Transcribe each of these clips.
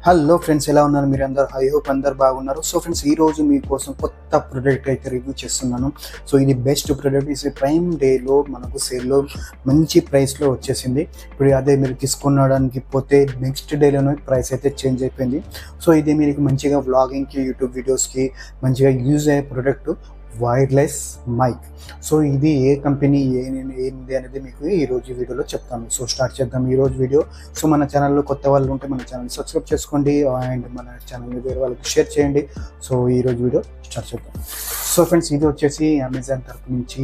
Hello friends, ఎలా ఉన్నారు మీరు అందరు? ఐ హోప్ అందరు బాగున్నారు. సో ఫ్రెండ్స్, ఈ రోజు మీకోసం కొత్త ప్రోడక్ట్ అయితే రివ్యూ చేస్తున్నాను. సో ఇది బెస్ట్ ప్రోడక్ట్. ఇది ప్రైమ్ డేలో మనకు సేల్లో మంచి ప్రైస్లో వచ్చేసింది. ఇప్పుడు అదే మీరు తీసుకునడానికి పోతే నెక్స్ట్ డేలోనే ప్రైస్ అయితే చేంజ్ అయిపోయింది. సో ఇది మీకు మంచిగా వ్లాగింగ్కి, యూట్యూబ్ వీడియోస్కి మంచిగా యూజ్ అయ్యే ప్రోడక్ట్, వైర్లెస్ మైక్. సో ఇది ఏ కంపెనీ ఏంది అనేది మీకు ఈరోజు వీడియోలో చెప్తాను. సో స్టార్ట్ చేద్దాం ఈరోజు వీడియో. సో మన ఛానల్లో కొత్త వాళ్ళు ఉంటే మన ఛానల్ సబ్స్క్రైబ్ చేసుకోండి అండ్ మన ఛానల్ని వేరే వాళ్ళకి షేర్ చేయండి. సో ఈరోజు వీడియో స్టార్ట్ చేద్దాం. సో ఫ్రెండ్స్, ఇది వచ్చేసి అమెజాన్ తరపు నుంచి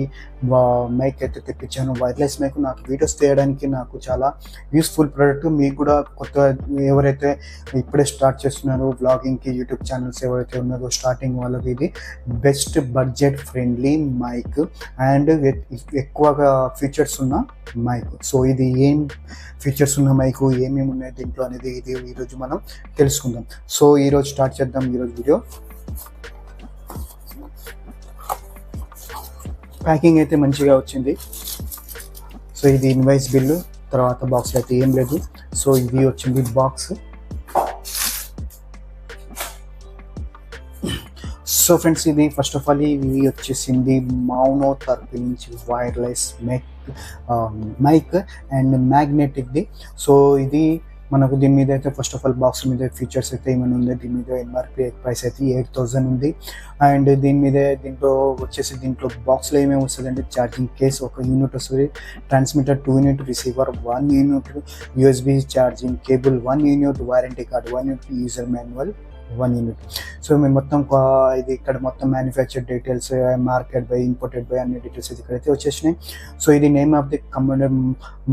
మైక్ అయితే తెప్పించాను. వైర్లెస్ మైక్ నాకు వీడియోస్ తీయడానికి నాకు చాలా యూస్ఫుల్ ప్రోడక్ట్. మీకు కూడా కొత్త ఎవరైతే ఇప్పుడే స్టార్ట్ చేస్తున్నారో వ్లాగింగ్కి, యూట్యూబ్ ఛానల్స్ ఎవరైతే ఉన్నారో స్టార్టింగ్ వాళ్ళకి ఇది best budget friendly mic and ఎక్కువగా ఫీచర్స్ ఉన్న మైక్. సో ఇది ఏం ఫీచర్స్ ఉన్న మైక్, ఏమేమి ఉన్నాయి దీంట్లో అనేది ఇది ఈరోజు మనం తెలుసుకుందాం. సో ఈరోజు స్టార్ట్ చేద్దాం ఈరోజు వీడియో. ప్యాకింగ్ అయితే మంచిగా వచ్చింది. సో ఇది ఇన్వాయిస్ బిల్లు, తర్వాత బాక్స్లో అయితే ఏం లేదు. సో ఇది వచ్చింది బాక్స్. సో ఫ్రెండ్స్, ఇది ఫస్ట్ ఆఫ్ ఆల్ ఇవి వచ్చేసింది మౌనో తరపు నుంచి వైర్లెస్ మైక్ అండ్ మ్యాగ్నెటిక్ది. సో ఇది మనకు దీని మీద అయితే ఫస్ట్ ఆఫ్ ఆల్ బాక్స్ మీద ఫీచర్స్ అయితే ఏమైనా ఉంది. దీని మీద ఎంఆర్పి ప్రైస్ అయితే 8,000 ఉంది. అండ్ దీంట్లో వచ్చేసి దీంట్లో బాక్స్లో ఏమేమి వస్తుంది అంటే ఛార్జింగ్ కేస్ 1 యూనిట్ వస్తుంది, transmitter 2 unit, receiver 1 unit, USB charging cable 1 unit, warranty card 1 unit, user manual 1 unit. So మేము మొత్తం ఇది ఇక్కడ మొత్తం manufacture details, market by, imported by అన్ని డీటెయిల్స్ ఇక్కడైతే వచ్చేసినాయి. సో ఇది name of the company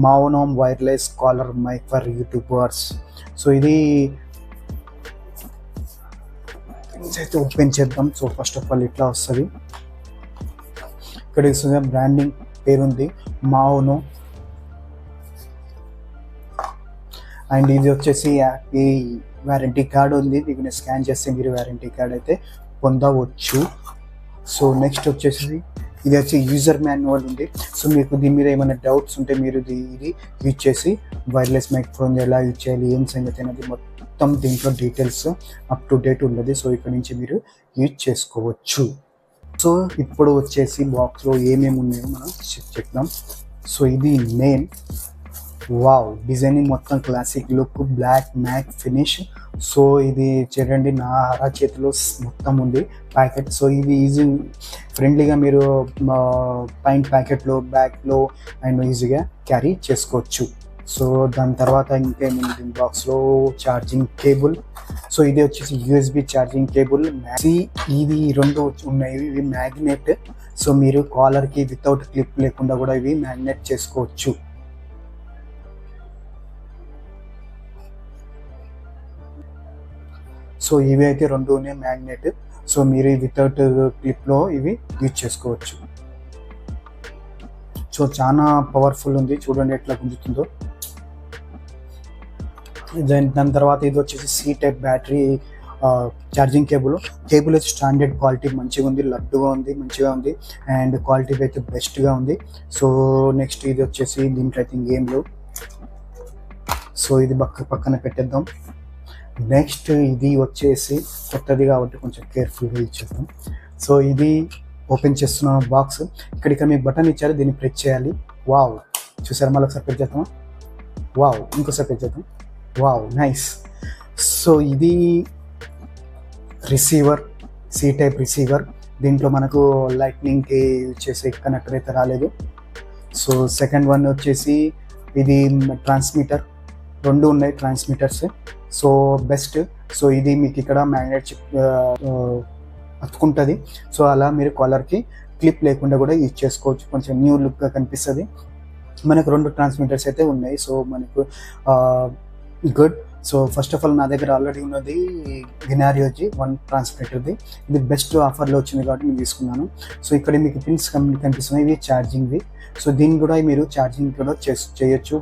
Maono wireless collar mic for YouTubers. So ఇది అయితే ఓపెన్ చేద్దాం. సో ఫస్ట్ ఆఫ్ ఆల్ ఇట్లా వస్తుంది. ఇక్కడ బ్రాండింగ్ పేరుంది మౌనో. అండ్ ఇది వచ్చేసి హ్యాపీ వారంటీ కార్డ్ ఉంది. దీన్ని స్కాన్ చేస్తే మీరు వారంటీ కార్డ్ అయితే పొందవచ్చు. సో నెక్స్ట్ వచ్చేసి ఇది వచ్చి యూజర్ మాన్యువల్ ఉంది. సో మీకు దీని మీద ఏమైనా డౌట్స్ ఉంటే మీరు ఇది యూజ్ చేసి వైర్లెస్ మైక్రోఫోన్ ఎలా యూజ్ చేయాలి, ఏం సంగతి అనేది మొత్తం దీంట్లో డీటెయిల్స్ అప్ టు డేట్ ఉన్నది. సో ఇక్కడ నుంచి మీరు యూజ్ చేసుకోవచ్చు. సో ఇప్పుడు వచ్చేసి బాక్స్లో ఏమేమి ఉన్నాయో మనం చెక్ చేద్దాం. సో ఇది మెయిన్. వావ్, డిజైనింగ్ మొత్తం classic look, black matte finish. So ఇది చూడండి, నా చేతిలో మొత్తం ఉంది ప్యాకెట్. సో ఇది ఈజీ ఫ్రెండ్లీగా మీరు పైన ప్యాకెట్లో, బ్యాగ్లో అండ్ ఈజీగా క్యారీ చేసుకోవచ్చు. సో దాని తర్వాత ఇంకేముంది బాక్స్లో, ఛార్జింగ్ కేబుల్. సో ఇది వచ్చేసి యూఎస్బి ఛార్జింగ్ కేబుల్. ఇవి 2 ఉన్నాయి. ఇవి మ్యాగ్నెట్. సో మీరు కాలర్కి వితౌట్ క్లిప్ లేకుండా కూడా ఇవి మ్యాగ్నెట్ చేసుకోవచ్చు. సో ఇవి అయితే 2 ఉన్నాయి మ్యాగ్నెట్. సో మీరు వితౌట్ క్లిప్లో ఇవి యూజ్ చేసుకోవచ్చు. సో చాలా పవర్ఫుల్ ఉంది, చూడండి ఎట్లా గుంజుతుందో. దాని తర్వాత ఇది వచ్చేసి C type battery charging cable వచ్చి స్టాండర్డ్ క్వాలిటీ మంచిగా ఉంది, లడ్డుగా ఉంది, మంచిగా ఉంది అండ్ క్వాలిటీ అయితే బెస్ట్గా ఉంది. సో నెక్స్ట్ ఇది వచ్చేసి దీంట్లో అయితే ఇంకేం లేవు. సో ఇది పక్కన పెట్టేద్దాం. నెక్స్ట్ ఇది వచ్చేసి కొత్తది కాబట్టి కొంచెం కేర్ఫుల్గా ఇచ్చేద్దాం. సో ఇది ఓపెన్ చేస్తున్నాం బాక్స్. ఇక్కడ మీకు బటన్ ఇచ్చారు, దీన్ని ప్రెస్ చేయాలి. వావ్, చూసారా? మళ్ళీ ఒకసారి ప్రెస్ చేద్దామా? వావ్, ఇంకోసారి ప్రెస్ చేద్దాం. Wow, nice. సో ఇది రిసీవర్, సి టైప్ రిసీవర్. దీంట్లో మనకు లైట్నింగ్కి యూజ్ చేసే కనెక్టర్ అయితే రాలేదు. సో సెకండ్ వన్ వచ్చేసి ఇది ట్రాన్స్మిటర్. 2 ఉన్నాయి ట్రాన్స్మిటర్స్. So best. సో ఇది మీకు ఇక్కడ మ్యాగ్నెట్ అతుకుంటుంది. సో అలా మీరు కాలర్కి క్లిప్ లేకుండా కూడా యూజ్ చేసుకోవచ్చు. కొంచెం న్యూ లుక్గా కనిపిస్తుంది. మనకు 2 ట్రాన్స్మిటర్స్ అయితే ఉన్నాయి. సో మనకు good. So first of all నా దగ్గర ఆల్రెడీ ఉన్నది గినారియోజీ 1 ట్రాన్స్మిటర్ది. ఇది బెస్ట్ ఆఫర్లో వచ్చింది కాబట్టి నేను తీసుకున్నాను. సో ఇక్కడ మీకు పిన్స్ కనిపిస్తున్నాయి, ఇవి ఛార్జింగ్వి. సో దీన్ని కూడా మీరు ఛార్జింగ్ కూడా చేయొచ్చు.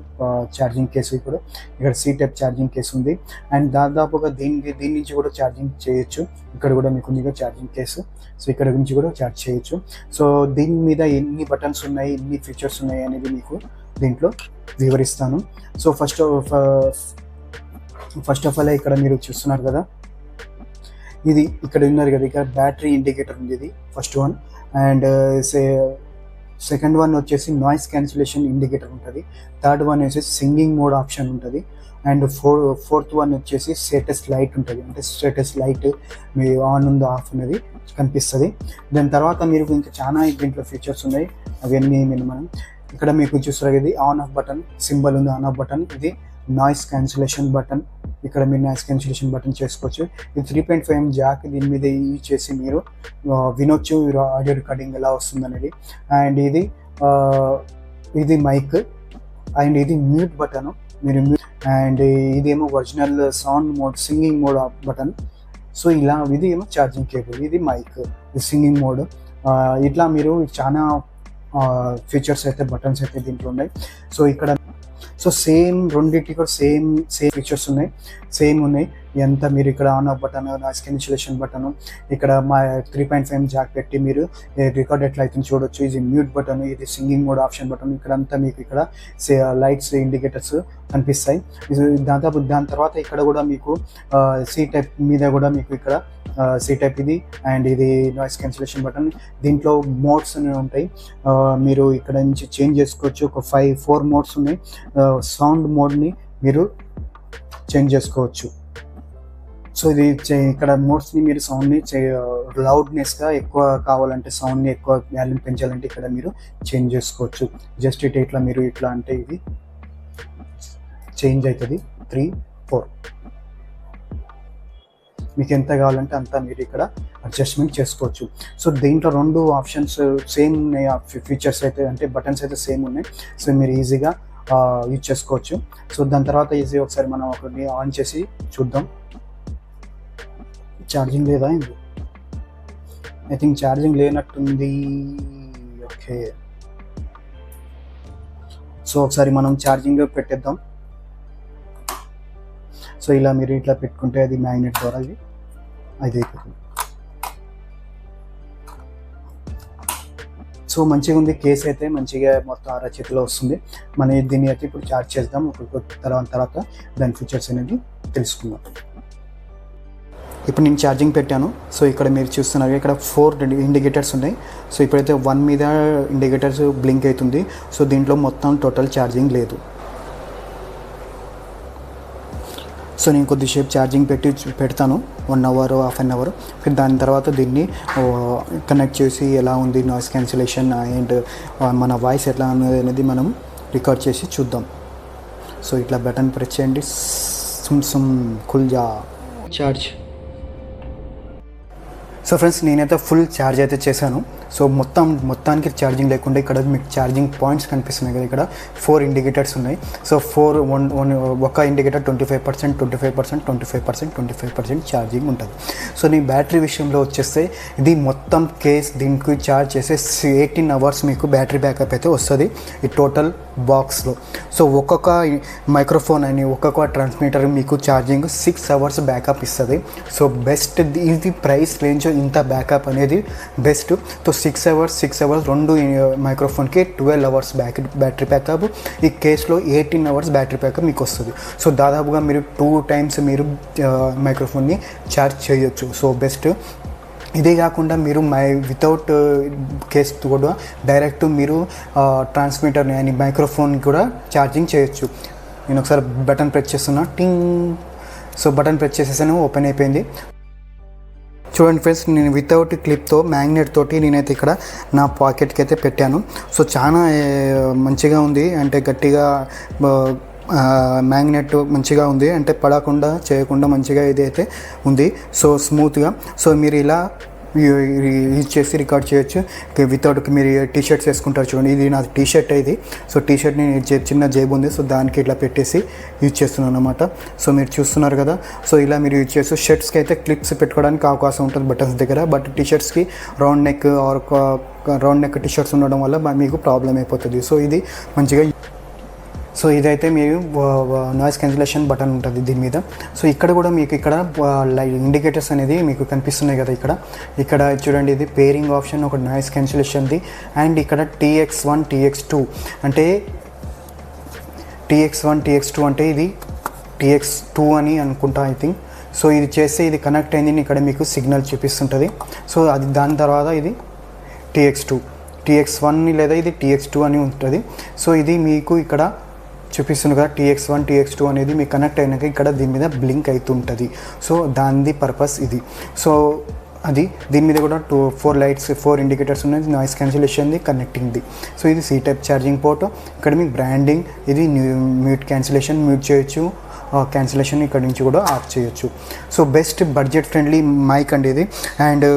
ఛార్జింగ్ కేసు కూడా ఇక్కడ సి టైప్ ఛార్జింగ్ కేసు ఉంది. అండ్ దాదాపుగా దీని నుంచి కూడా ఛార్జింగ్ చేయొచ్చు. ఇక్కడ కూడా మీకు ఉంది ఛార్జింగ్ కేసు. సో ఇక్కడ నుంచి కూడా ఛార్జ్ చేయొచ్చు. సో దీని మీద ఎన్ని బటన్స్ ఉన్నాయి, ఎన్ని ఫీచర్స్ ఉన్నాయి అనేది మీకు దీంట్లో వివరిస్తాను. సో ఫస్ట్ ఆఫ్ ఆల్ ఇక్కడ మీరు చూస్తున్నారు కదా, ఇది ఇక్కడ ఉన్నారు కదా, ఇక్కడ బ్యాటరీ ఇండికేటర్ ఉంది, ఇది first one. And second one వచ్చేసి నాయిస్ క్యాన్సిలేషన్ ఇండికేటర్ ఉంటుంది. థర్డ్ వన్ వచ్చేసి సింగింగ్ మోడ్ ఆప్షన్ ఉంటుంది. అండ్ ఫోర్త్ వన్ వచ్చేసి స్టేటస్ లైట్ ఉంటుంది, అంటే స్టేటస్ లైట్ మీ ఆన్ ఉందో ఆఫ్ అనేది కనిపిస్తుంది. దాని తర్వాత మీరు ఇంకా చాలా దీంట్లో ఫీచర్స్ ఉన్నాయి, అవన్నీ మనం ఇక్కడ మీకు చూస్తారు. ఇది ఆన్ ఆఫ్ బటన్ సింబల్ ఉంది, ఆన్ ఆఫ్ బటన్. ఇది నాయిస్ క్యాన్సిలేషన్ బటన్, ఇక్కడ మీరు నాయిస్ క్యాన్సిలేషన్ బటన్ చేసుకోవచ్చు. ఇది 3.5 జాక్, దీని మీద యూజ్ చేసి మీరు వినొచ్చు ఆడియో రికార్డింగ్ ఎలా వస్తుంది అనేది. అండ్ ఇది మైక్, అండ్ ఇది మ్యూట్ బటన్ మీరు అండ్ ఇదేమో original sound mode singing mode button. So ఇలా ఇది ఏమో ఛార్జింగ్ కేబుల్, ఇది మైక్, ఇది సింగింగ్ మోడ్. ఇట్లా మీరు చాలా ఫీచర్స్ అయితే బటన్స్ అయితే దీంట్లో ఉన్నాయి. సో ఇక్కడ సో సేమ్ రెండింటికి కూడా సేమ్ ఫీచర్స్ ఉన్నాయి, సేమ్ ఉన్నాయి. ఎంత మీరు ఇక్కడ on off button, noise cancellation button, ఇక్కడ మా 3.5 జాక్ పెట్టి మీరు రికార్డ్ ఎట్లా అయితే చూడొచ్చు. ఇది మ్యూట్ బటన్, ఇది సింగింగ్ మోడ్ ఆప్షన్ బటన్. ఇక్కడ అంతా మీకు ఇక్కడ లైట్స్ ఇండికేటర్స్ కనిపిస్తాయి. దాని తర్వాత ఇక్కడ కూడా మీకు సి టైప్ మీద కూడా మీకు ఇక్కడ సి టైప్ ఇది, అండ్ ఇది నాయిస్ క్యాన్సిలేషన్ బటన్. దీంట్లో మోడ్స్ అనేవి ఉంటాయి, మీరు ఇక్కడ నుంచి చేంజ్ చేసుకోవచ్చు. ఒక 4 మోడ్స్ ఉన్నాయి. సౌండ్ మోడ్ని మీరు చేంజ్ చేసుకోవచ్చు. సో ఇది ఇక్కడ మోడ్స్ని మీరు సౌండ్ని లౌడ్నెస్గా ఎక్కువ కావాలంటే, సౌండ్ని ఎక్కువ వాల్యూమ్ పెంచాలంటే ఇక్కడ మీరు చేంజ్ చేసుకోవచ్చు. జస్ట్ ఇట్లా మీరు ఇట్లా అంటే ఇది చేంజ్ అవుతుంది. 3, 4 మీకు ఎంత కావాలంటే అంత మీరు ఇక్కడ అడ్జస్ట్మెంట్ చేసుకోవచ్చు. సో దీంట్లో 2 ఆప్షన్స్ సేమ్ ఉన్నాయి, ఫీచర్స్ అయితే అంటే బటన్స్ అయితే సేమ్ ఉన్నాయి. సో మీరు ఈజీగా యూజ్ చేసుకోవచ్చు. సో దాని తర్వాత ఈజీ ఒకసారి మనం ఒకటి ఆన్ చేసి చూద్దాం. ఛార్జింగ్ లేదా ఇది? ఐ థింక్ ఛార్జింగ్ లేనట్టుంది. ఓకే, సో ఒకసారి మనం ఛార్జింగ్ పెట్టేద్దాం. సో ఇలా మీరు ఇట్లా పెట్టుకుంటే అది మ్యాగ్నెట్ ద్వారా అది అయిపోతుంది. సో మంచిగా ఉంది, కేస్ అయితే మంచిగా మొత్తం అరచేతిలో వస్తుంది. మనం దీన్ని అయితే ఇప్పుడు ఛార్జ్ చేద్దాం. తర్వాత దాని ఫీచర్స్ అనేది తెలుసుకుందాం. ఇప్పుడు నేను ఛార్జింగ్ పెట్టాను. సో ఇక్కడ మీరు చూస్తున్నారు, ఇక్కడ 4 ఇండికేటర్స్ ఉన్నాయి. సో ఇప్పుడైతే 1 మీద ఇండికేటర్స్ బ్లింక్ అవుతుంది. సో దీంట్లో మొత్తం టోటల్ ఛార్జింగ్ లేదు. సో నేను కొద్దిసేపు ఛార్జింగ్ పెడతాను, 1 అవర్, హాఫ్ అన్ అవర్. దాని తర్వాత దీన్ని కనెక్ట్ చేసి ఎలా ఉంది నాయిస్ క్యాన్సిలేషన్ అండ్ మన వాయిస్ ఎట్లా ఉన్నది అనేది మనం రికార్డ్ చేసి చూద్దాం. సో ఇట్లా బటన్ ప్రెస్ చేయండి, సుమ్ ఖుల్ జా ఛార్జ్. సో ఫ్రెండ్స్, నేనైతే ఫుల్ ఛార్జ్ అయితే చేశాను. సో మొత్తానికి ఛార్జింగ్ లేకుండా ఇక్కడ మీకు ఛార్జింగ్ పాయింట్స్ కనిపిస్తున్నాయి కదా, ఇక్కడ 4 ఇండికేటర్స్ ఉన్నాయి. సో ఒక ఇండికేటర్ 25% ఛార్జింగ్ ఉంటుంది. సో నీ బ్యాటరీ విషయంలో వచ్చేస్తే ఇది మొత్తం కేస్ దీనికి ఛార్జ్ చేసే 18 అవర్స్ మీకు బ్యాటరీ బ్యాకప్ అయితే వస్తుంది ఈ టోటల్ బాక్స్లో. సో ఒక్కొక్క మైక్రోఫోన్ అని ఒక్కొక్క ట్రాన్స్మిటర్ మీకు ఛార్జింగ్ 6 అవర్స్ బ్యాకప్ ఇస్తుంది. సో బెస్ట్ ఇది ప్రైస్ రేంజ్, ఇంత బ్యాకప్ అనేది best. So 6 hours 2 మైక్రోఫోన్కి 12 hours battery backup. ఈ కేసులో 18 అవర్స్ బ్యాటరీ బ్యాకప్ మీకు వస్తుంది. సో దాదాపుగా మీరు 2 టైమ్స్ మీరు మైక్రోఫోన్ని ఛార్జ్ చేయొచ్చు. So best. ఇదే కాకుండా మీరు వితౌట్ కేస్ కూడా డైరెక్ట్ మీరు ట్రాన్స్మిటర్ని అని మైక్రోఫోన్ కూడా ఛార్జింగ్ చేయొచ్చు. నేను ఒకసారి బటన్ ప్రెస్ చేస్తున్నా, టింగ్. సో బటన్ ప్రెస్ చేసేసాను, ఓపెన్ అయిపోయింది. చూడండి ఫ్రెండ్స్, నేను వితౌట్ క్లిప్తో మ్యాగ్నెట్ తోటి నేనైతే ఇక్కడ నా పాకెట్కి అయితే పెట్టాను. సో చాలా మంచిగా ఉంది, అంటే గట్టిగా మ్యాగ్నెట్ మంచిగా ఉంది, అంటే పడకుండా చేయకుండా మంచిగా ఇదైతే ఉంది. సో స్మూత్గా. సో మీరు ఇలా యూజ్ చేసి రికార్డ్ చేయొచ్చు. వితౌట్ మీరు టీషర్ట్స్ వేసుకుంటారు చూడండి, ఇది నా టీషర్ట్ ఇది. సో టీషర్ట్ని చిన్న జేబు ఉంది, సో దానికి ఇట్లా పెట్టేసి యూజ్ చేస్తున్నాను అనమాట. సో మీరు చూస్తున్నారు కదా. సో ఇలా మీరు యూజ్ చేస్తూ షర్ట్స్కి అయితే క్లిప్స్ పెట్టుకోవడానికి అవకాశం ఉంటుంది బటన్స్ దగ్గర. బట్ టీషర్ట్స్కి రౌండ్ నెక్ టీషర్ట్స్ ఉండడం వల్ల మీకు ప్రాబ్లం అయిపోతుంది. సో ఇది మంచిగా. సో ఇదైతే మీరు నాయిస్ క్యాన్సిలేషన్ బటన్ ఉంటుంది దీని మీద. సో ఇక్కడ కూడా మీకు ఇక్కడ ఇండికేటర్స్ అనేది మీకు కనిపిస్తున్నాయి కదా, ఇక్కడ చూడండి, ఇది పేరింగ్ ఆప్షన్, ఒక నాయిస్ క్యాన్సిలేషన్ది. అండ్ ఇక్కడ TX1 TX2 అంటే TX1 TX2 అంటే ఇది TX2 అని అనుకుంటా ఐ థింక్. సో ఇది చేస్తే ఇది కనెక్ట్ అయింది, ఇక్కడ మీకు సిగ్నల్ చూపిస్తుంటుంది. సో అది దాని తర్వాత ఇది TX1 లేదా ఇది TX2 అని ఉంటుంది. సో ఇది మీకు ఇక్కడ చూపిస్తుంది కదా TX1 TX2 అనేది మీకు కనెక్ట్ అయినాక ఇక్కడ దీని మీద బ్లింక్ అవుతుంటుంది. సో దాని పర్పస్ ఇది. సో అది దీని మీద కూడా 4 లైట్స్ 4 ఇండికేటర్స్ ఉన్నాయి, నాయిస్ క్యాన్సిలేషన్ది, కనెక్టింగ్ది. సో ఇది C టైప్ ఛార్జింగ్ పోర్ట్. ఇక్కడ మీకు బ్రాండింగ్, ఇది మ్యూట్ క్యాన్సిలేషన్, మ్యూట్ చేయొచ్చు, క్యాన్సిలేషన్ ఇక్కడ నుంచి కూడా ఆఫ్ చేయొచ్చు. So best budget friendly mic అండి ఇది. అండ్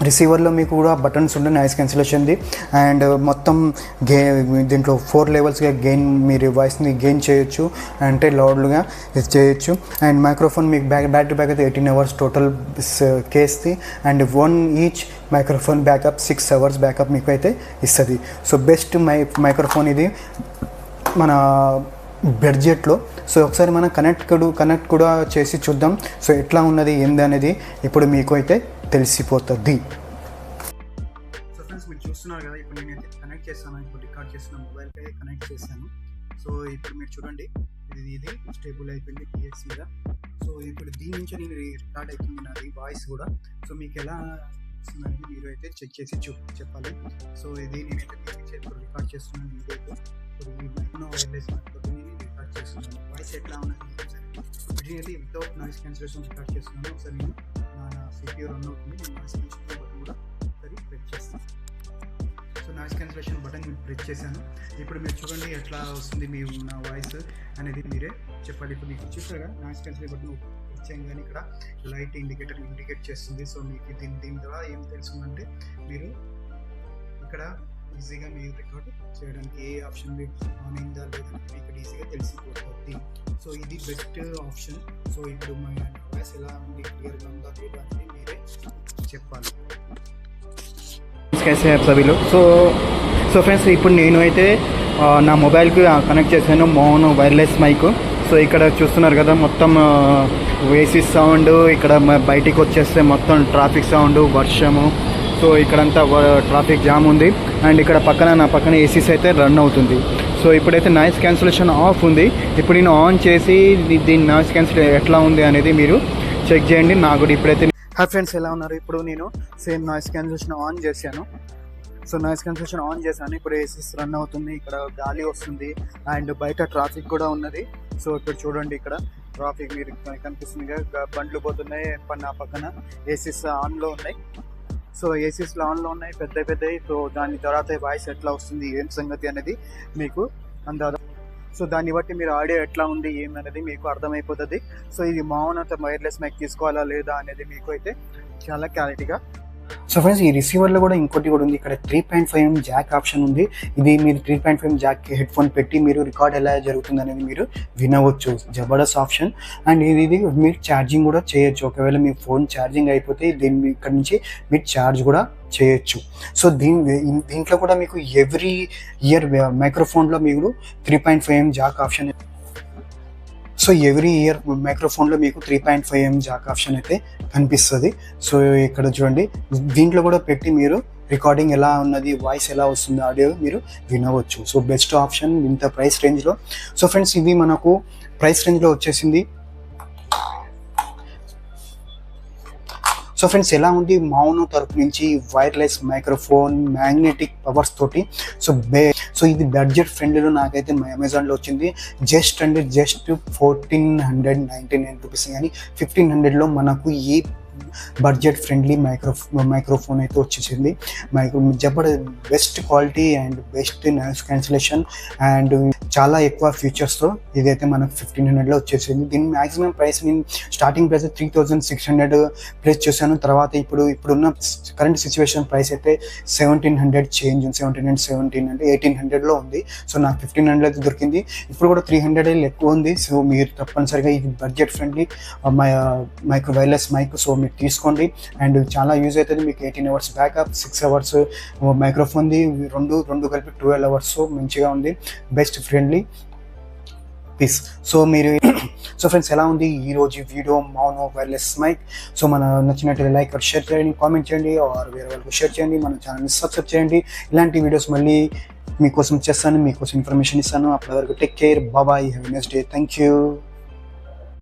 రిసీవర్లో మీకు కూడా బటన్స్ ఉండే నాయిస్ క్యాన్సిలేషన్ది. అండ్ మొత్తం దీంట్లో 4 లెవెల్స్గా గెయిన్, మీరు వాయిస్ని గెయిన్ చేయొచ్చు, అంటే లౌడ్గా చేయొచ్చు. అండ్ మైక్రోఫోన్ మీకు బ్యాటరీ బ్యాక్ అయితే 18 అవర్స్ టోటల్ కేస్ది. And 1 each microphone backup 6 hours backup మీకు అయితే ఇస్తుంది. సో బెస్ట్ మైక్రోఫోన్ ఇది మన బడ్జెట్లో. సో ఒకసారి మనం కనెక్ట్ కూడా చేసి చూద్దాం. సో ఎట్లా ఉన్నది ఏంది అనేది ఇప్పుడు మీకు అయితే తెలిసిపోతుంది. సో ఫ్రెండ్స్ మీరు చూస్తున్నారు కదా, ఇప్పుడు నేనైతే కనెక్ట్ చేస్తాను, ఇప్పుడు రికార్డ్ చేసిన మొబైల్కి కనెక్ట్ చేశాను. సో ఇప్పుడు మీరు చూడండి, ఇది స్టేబుల్ అయిపోయింది TX మీద. సో ఇప్పుడు దీని నుంచి నేను రికార్డ్ అవుతుంది నాది వాయిస్ కూడా. సో మీకు ఎలా వస్తుందని మీరు అయితే చెక్ చేసి చెప్పాలి. సో ఇది నేనైతే రికార్డ్ చేస్తున్నాను వీడియోతో. వైర్లెస్ రికార్డ్ చేస్తున్నాను. వాయిస్ ఎట్లా ఉన్నది వితౌట్ నాయిస్ క్యాన్సిలేషన్ రికార్డ్ చేస్తున్నాను. ఒకసారి నేను నా CPU రన్ అవుతుంది, నేను నాయిస్ క్యాన్సిలేషన్ బటన్ కూడా ఒకసారి ప్రెస్ చేస్తాను. సో నాయిస్ క్యాన్సిలేషన్ బటన్ నేను ప్రెస్ చేశాను. ఇప్పుడు మీరు చూడండి ఎట్లా వస్తుంది మీ నా వాయిస్ అనేది మీరే చెప్పాలి. ఇప్పుడు మీకు చూసారా నాయిస్ క్యాన్సిలేషన్ బటన్ చేయగానే ఇక్కడ లైట్ ఇండికేట్ చేస్తుంది. సో మీకు దీని ద్వారా ఏం తెలుస్తుందంటే మీరు ఇక్కడ ఈజీగా మీరు రికార్డ్ చేయడానికి ఏ ఆప్షన్ ఆన్ అయిందా లేదా మీకు ఈజీగా తెలిసిపోతుంది. సో ఇది బెస్ట్ ఆప్షన్. సో ఇప్పుడు మా వాయిస్ ఎలా ఉంది, క్లియర్గా ఉందా లేదా అనేది మీరే చెప్పాలి. సో ఫ్రెండ్స్ ఇప్పుడు నేను అయితే నా మొబైల్కి కనెక్ట్ చేశాను మోనో వైర్లెస్ మైక్. సో ఇక్కడ చూస్తున్నారు కదా, మొత్తం ఏసీ సౌండ్, ఇక్కడ బయటికి వచ్చేస్తే మొత్తం ట్రాఫిక్ సౌండ్, వర్షము. సో ఇక్కడంతా ట్రాఫిక్ జామ్ ఉంది. అండ్ ఇక్కడ నా పక్కన ఏసీస్ అయితే రన్ అవుతుంది. సో ఇప్పుడైతే నాయిస్ క్యాన్సిలేషన్ ఆఫ్ ఉంది. ఇప్పుడు నేను ఆన్ చేసి దీని నాయిస్ క్యాన్సిలేషన్ ఎట్లా ఉంది అనేది మీరు చెక్ చేయండి. నాకు కూడా ఇప్పుడైతే హాయ్ ఫ్రెండ్స్, ఎలా ఉన్నారు? ఇప్పుడు నేను సేమ్ నాయిస్ క్యాన్సిలేషన్ ఆన్ చేశాను. సో నాయిస్ క్యాన్సిలేషన్ ఆన్ చేశాను. ఇప్పుడు ఏసీస్ రన్ అవుతుంది, ఇక్కడ గాలి వస్తుంది, అండ్ బయట ట్రాఫిక్ కూడా ఉన్నది. సో ఇక్కడ చూడండి, ఇక్కడ ట్రాఫిక్ మీరు కనిపిస్తుంది కదా, బండ్లు పోతున్నాయి, నా పక్కన ఏసీస్ ఆన్లో ఉన్నాయి. సో ఏసీస్ ఆన్లో ఉన్నాయి, పెద్దవి. సో దాని తర్వాత వాయిస్ ఎట్లా వస్తుంది, ఏం సంగతి అనేది మీకు అందాదా. సో దాన్ని బట్టి మీరు ఆడియో ఎట్లా ఉంది ఏమనేది మీకు అర్థమైపోతుంది. సో ఇది మౌనత వైర్లెస్ మైక్ తీసుకోవాలా లేదా అనేది మీకు అయితే చాలా క్లారిటీగా. సో ఫ్రెండ్స్ ఈ రిసీవర్లో కూడా ఇంకోటి కూడా ఉంది, ఇక్కడ 3.5mm జాక్ ఆప్షన్ ఉంది. ఇది మీరు 3.5mm జాక్ హెడ్ ఫోన్ పెట్టి మీరు రికార్డ్ ఎలా జరుగుతుంది అనేది మీరు వినవచ్చు. జబర్దస్త్ ఆప్షన్. అండ్ ఇది మీరు ఛార్జింగ్ కూడా చేయొచ్చు. ఒకవేళ మీ ఫోన్ ఛార్జింగ్ అయిపోతే దీన్ని ఇక్కడ నుంచి మీరు ఛార్జ్ కూడా చేయొచ్చు. సో దీంట్లో కూడా మీకు ఎవ్రీ ఇయర్ మైక్రోఫోన్లో మీరు 3.5mm jack option. So every ear మైక్రోఫోన్లో మీకు 3.5mm జాక్ ఆప్షన్ అయితే కనిపిస్తుంది. సో ఇక్కడ చూడండి, దీంట్లో కూడా పెట్టి మీరు రికార్డింగ్ ఎలా ఉన్నది, వాయిస్ ఎలా వస్తుంది, ఆడియో మీరు వినవచ్చు. సో బెస్ట్ ఆప్షన్ ఇంత ప్రైస్ రేంజ్లో. సో ఫ్రెండ్స్ ఇది మనకు ప్రైస్ రేంజ్లో వచ్చేసింది. సో ఫ్రెండ్స్ ఎలా ఉంది మౌనో తరపు నుంచి వైర్లెస్ మైక్రోఫోన్ మ్యాగ్నెటిక్ పవర్స్ తోటి. సో ఇది బడ్జెట్ ఫ్రెండ్లీలో నాకైతే అమెజాన్లో వచ్చింది. జస్ట్ 1499 రూపీస్, కానీ 1500లో మనకు ఈ బడ్జెట్ ఫ్రెండ్లీ మైక్రోఫోన్ అయితే వచ్చేసింది. Best quality and best noise cancellation and చాలా ఎక్కువ ఫీచర్స్తో ఇదైతే మనకు 1500లో వచ్చేసింది. దీని మ్యాక్సిమం ప్రైస్ నేను స్టార్టింగ్ ప్రైస్ 3600 ప్రైస్ చేశాను. తర్వాత ఇప్పుడున్న కరెంట్ సిచ్యువేషన్ ప్రైస్ అయితే 1700 చేంజ్, 1717 అంటే 1800లో ఉంది. సో నాకు 1500 అయితే దొరికింది. ఇప్పుడు కూడా 300 ఎక్కువ ఉంది. సో మీరు తప్పనిసరిగా ఇది budget friendly wireless mic so మీరు తీసుకోండి. అండ్ చాలా యూజ్ అవుతుంది మీకు. 18 అవర్స్ బ్యాకప్, 6 అవర్స్ మైక్రోఫోన్ది, రెండు కలిపి 12 అవర్స్. మంచిగా ఉంది, బెస్ట్ ఫ్రెండ్లీ పీస్. సో మీరు సో ఫ్రెండ్స్ ఎలా ఉంది ఈరోజు వీడియో మౌనో వైర్లెస్ మైక్. సో మన నచ్చినట్లయితే లైక్ షేర్ చేయండి, కామెంట్ చేయండి, ఆర్ వేరే వాళ్ళకు షేర్ చేయండి. మన ఛానల్ని సబ్స్క్రైబ్ చేయండి. ఇలాంటి వీడియోస్ మళ్ళీ మీకోసం చేస్తాను, మీకోసం ఇన్ఫర్మేషన్ ఇస్తాను. అప్పటి వరకు take care, bye, have a nice day, thank you.